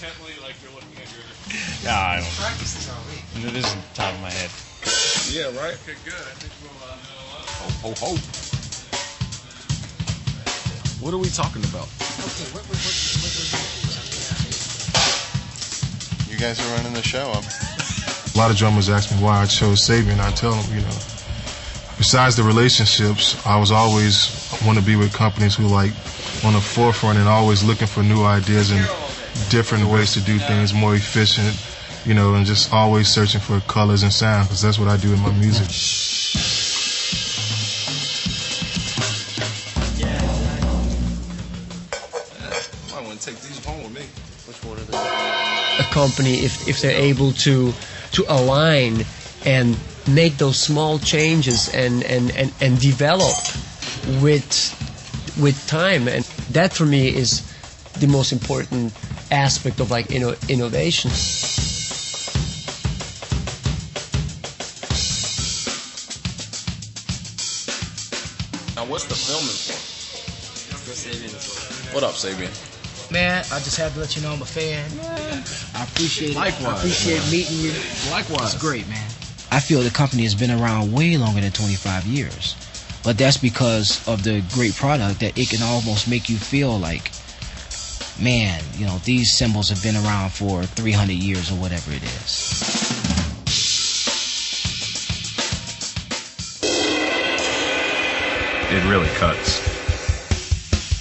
intently like you're looking at your... Nah, I don't. Practice this all week. This is the top of my head. Yeah, right? Okay, good. I think we'll Ho, ho, ho. What are we talking about? Okay, what You guys are running the show. A lot of drummers ask me why I chose Sabian. I tell them, you know, besides the relationships, I was always want to be with companies who like on the forefront and always looking for new ideas and different ways to do things, more efficient, you know, and just always searching for colors and sound, because that's what I do in my music. I want to take these home with me. Which one are they? A company, if they're able to align and make those small changes and develop with time, and that for me is the most important aspect of like innovation. Now, what's the filming for? What up, Sabian? Man, I just had to let you know I'm a fan. I appreciate it. Likewise. I appreciate meeting you. Likewise. It's great, man. I feel the company has been around way longer than 25 years. But that's because of the great product that it can almost make you feel like, man, you know, these cymbals have been around for 300 years or whatever it is. It really cuts.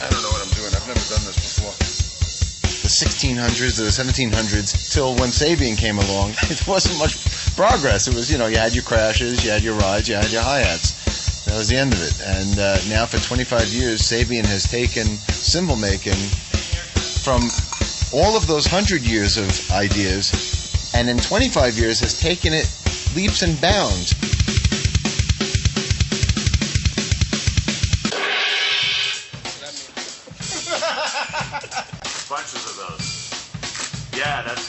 I don't know what I'm doing. I've never done this before. The 1600s, the 1700s, till when Sabian came along, it wasn't much progress. It was, you know, you had your crashes, you had your rides, you had your hi-hats. That was the end of it. And now for 25 years, Sabian has taken cymbal making from all of those 100 years of ideas, and in 25 years has taken it leaps and bounds. bunches of those. Yeah, that's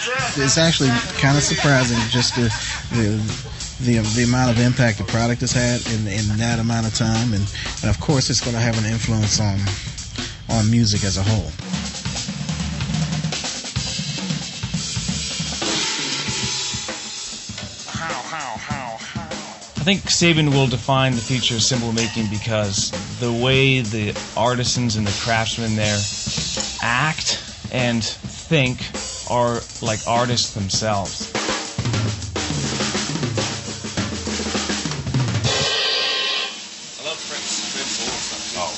it. It's actually kind of surprising just the amount of impact the product has had in that amount of time, and of course it's going to have an influence on music as a whole. I think Sabian will define the future of cymbal making because the way the artisans and the craftsmen there act and think are like artists themselves. I love Prince. Oh,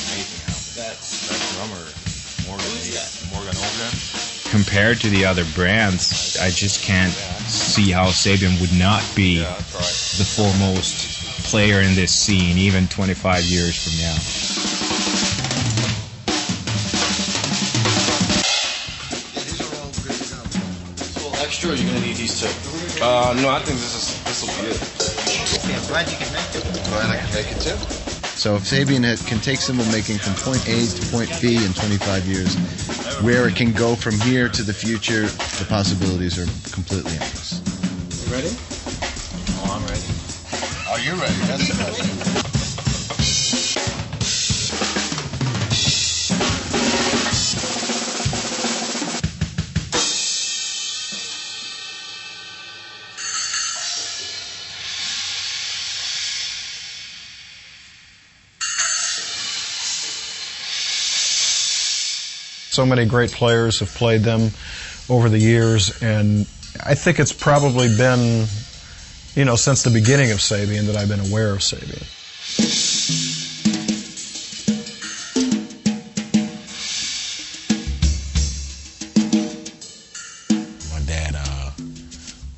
amazing how that drummer Morgan Hogan. Compared to the other brands, I just can't see how Sabian would not be the foremost player in this scene, even 25 years from now. Extra, or you're gonna need these two? No, I think this will be it. I'm glad you can make it. Glad I can make it too. So if Sabian can take cymbal making from point A to point B in 25 years, where it can go from here to the future, the possibilities are completely endless. You ready? Oh, I'm ready. Oh, you're ready. That's amazing. So many great players have played them over the years, and I think it's probably been, you know, since the beginning of Sabian that I've been aware of Sabian.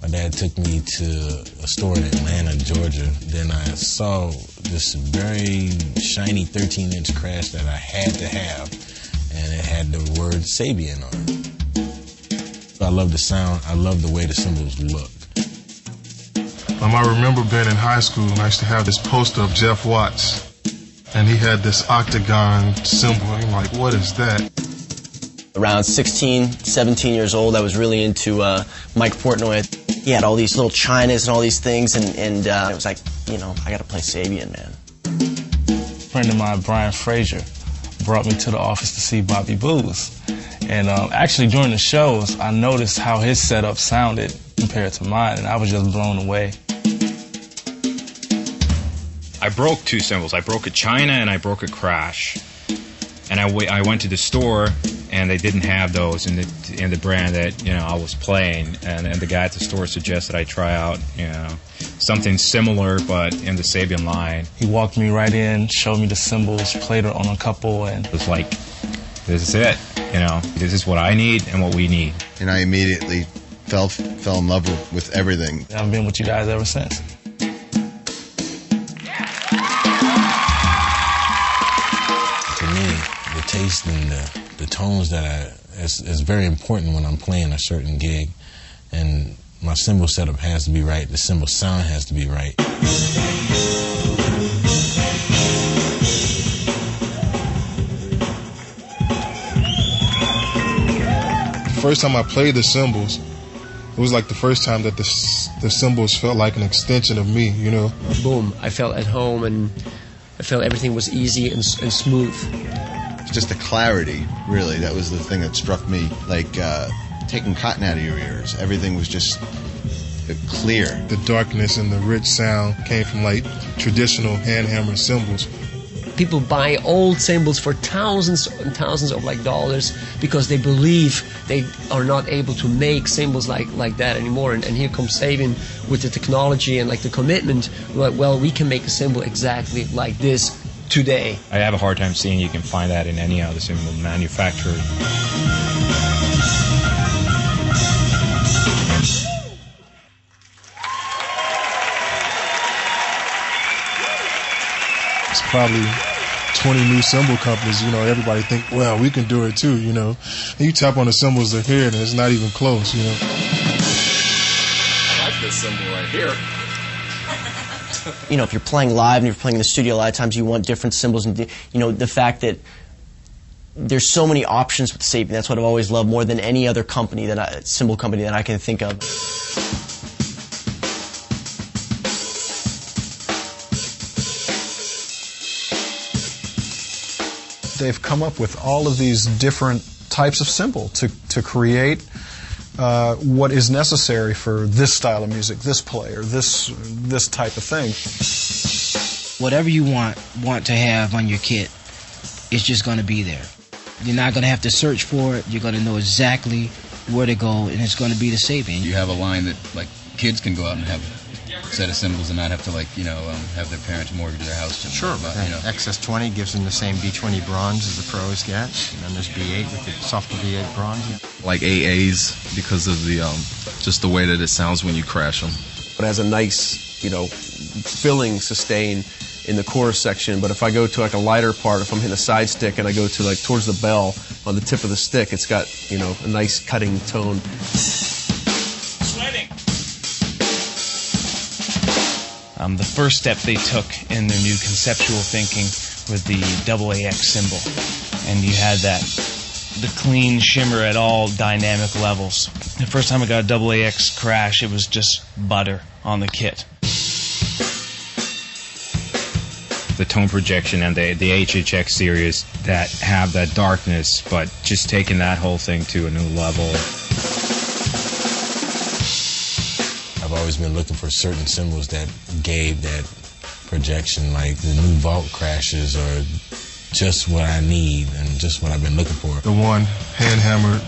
My dad took me to a store in Atlanta, Georgia. Then I saw this very shiny 13-inch crash that I had to have, and it had the word Sabian on it. I love the sound. I love the way the cymbals look. I remember being in high school, and I used to have this poster of Jeff Watts, and he had this octagon cymbal. I'm like, what is that? Around 16, 17 years old, I was really into Mike Portnoy. He had all these little chinas and all these things, and it was like, you know, I got to play Sabian, man. A friend of mine, Brian Frazier, brought me to the office to see Bobby Booth. And actually during the shows, I noticed how his setup sounded compared to mine, and I was just blown away. I broke two cymbals. I broke a China and I broke a Crash. And I went to the store and they didn't have those in the brand that I was playing. And the guy at the store suggested I try out something similar but in the Sabian line. He walked me right in, showed me the cymbals, played on a couple, and it was like, this is it. This is what I need and what we need. And I immediately fell in love with everything. I've been with you guys ever since. For me, the taste and the tones that is very important when I'm playing a certain gig, and my cymbal setup has to be right. The cymbal sound has to be right. The first time I played the cymbals, it was like the first time that the cymbals felt like an extension of me, Boom, I felt at home, and I felt everything was easy and smooth. It's just the clarity, really. That was the thing that struck me. Like taking cotton out of your ears. Everything was just clear. The darkness and the rich sound came from like traditional hand hammered cymbals. People buy old cymbals for thousands and thousands of dollars because they believe they are not able to make cymbals like that anymore. And here comes Sabian with the technology and the commitment. Well, we can make a cymbal exactly like this today. I have a hard time seeing you can find that in any other cymbal manufacturer. It's probably 20 new cymbal companies, everybody think, well, we can do it too, And you tap on the cymbals they're here and it's not even close, I like this cymbal right here. If you're playing live and you're playing in the studio, a lot of times you want different cymbals, and the fact that there's so many options with Sabian. That's what I've always loved more than any other company cymbal company that I can think of. They've come up with all of these different types of cymbal to create what is necessary for this style of music, this player, this type of thing. Whatever you want to have on your kit, it's just going to be there. You're not going to have to search for it. You're going to know exactly where to go, and it's going to be the Sabian. You have a line that kids can go out and have a set of cymbals and not have to have their parents mortgage their house to them. Sure, but XS20 gives them the same B20 bronze as the pros get, and then there's B8 with the softer B8 bronze. Like AAs because of the just the way that it sounds when you crash them. It has a nice, filling sustain in the chorus section, but if I go to a lighter part, if I'm hitting a side stick and I go to towards the bell on the tip of the stick, it's got, a nice cutting tone. Sweating. The first step they took in their new conceptual thinking with the AAX cymbal, and you had the clean shimmer at all dynamic levels. The first time I got a AAX Crash, it was just butter on the kit. The tone projection and the HHX series that have that darkness, but just taking that whole thing to a new level. I've always been looking for certain cymbals that gave that projection, like the new Vault Crashes are just what I need and just what I've been looking for. The one hand-hammered,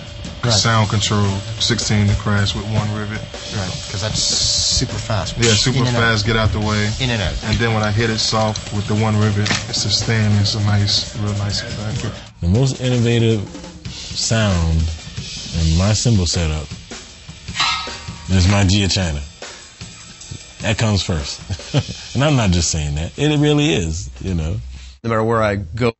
sound control, 16 to crash with one rivet. Right, because that's super fast. Yeah, super fast, get out the way. In and out. And then when I hit it soft with the one rivet, it's a stand, it's a real nice effect. The most innovative sound in my cymbal setup is my Gia China. That comes first. And I'm not just saying that. It really is, No matter where I go,